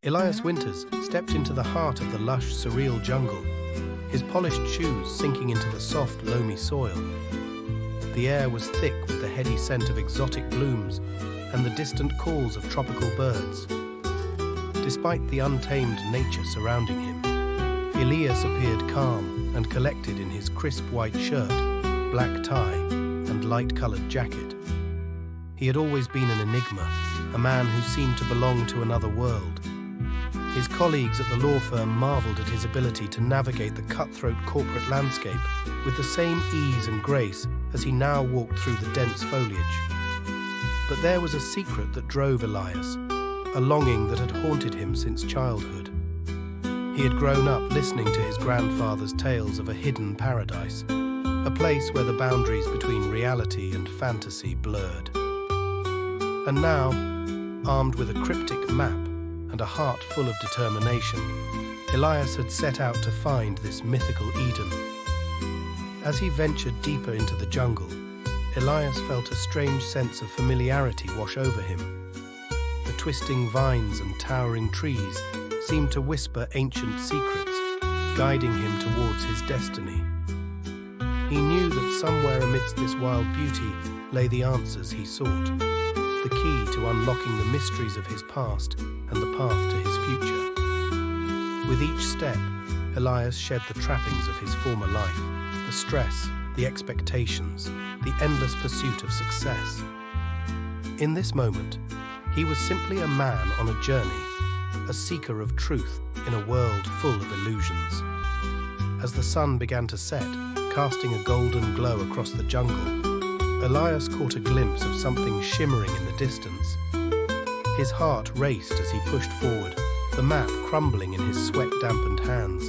Elias Winters stepped into the heart of the lush, surreal jungle, his polished shoes sinking into the soft, loamy soil. The air was thick with the heady scent of exotic blooms and the distant calls of tropical birds. Despite the untamed nature surrounding him, Elias appeared calm and collected in his crisp white shirt, black tie, and light-colored jacket. He had always been an enigma, a man who seemed to belong to another world. His colleagues at the law firm marveled at his ability to navigate the cutthroat corporate landscape with the same ease and grace as he now walked through the dense foliage. But there was a secret that drove Elias, a longing that had haunted him since childhood. He had grown up listening to his grandfather's tales of a hidden paradise, a place where the boundaries between reality and fantasy blurred. And now, armed with a cryptic map and a heart full of determination, Elias had set out to find this mythical Eden. As he ventured deeper into the jungle, Elias felt a strange sense of familiarity wash over him. The twisting vines and towering trees seemed to whisper ancient secrets, guiding him towards his destiny. He knew that somewhere amidst this wild beauty lay the answers he sought, the key to unlocking the mysteries of his past and the path to his future. With each step, Elias shed the trappings of his former life, the stress, the expectations, the endless pursuit of success. In this moment, he was simply a man on a journey, a seeker of truth in a world full of illusions. As the sun began to set, casting a golden glow across the jungle, Elias caught a glimpse of something shimmering in the distance. His heart raced as he pushed forward, the map crumbling in his sweat-dampened hands.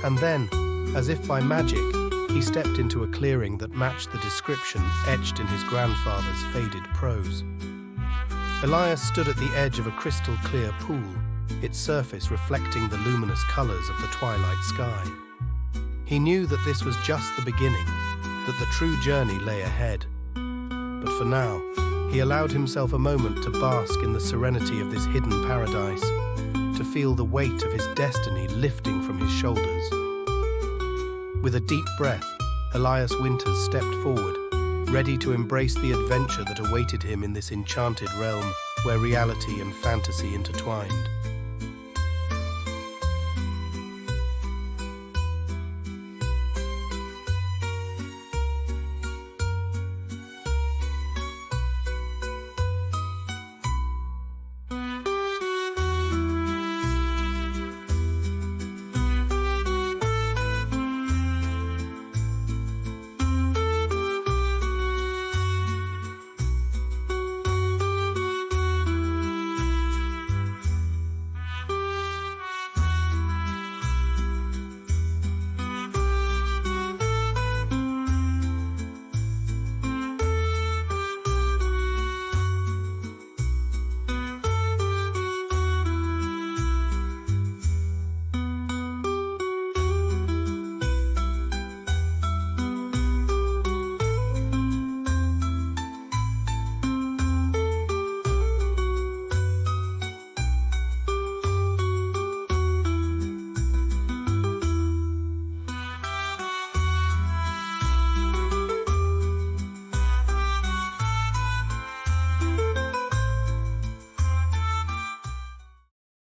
And then, as if by magic, he stepped into a clearing that matched the description etched in his grandfather's faded prose. Elias stood at the edge of a crystal-clear pool, its surface reflecting the luminous colours of the twilight sky. He knew that this was just the beginning, that the true journey lay ahead. But for now, he allowed himself a moment to bask in the serenity of this hidden paradise, to feel the weight of his destiny lifting from his shoulders. With a deep breath, Elias Winters stepped forward, ready to embrace the adventure that awaited him in this enchanted realm where reality and fantasy intertwined.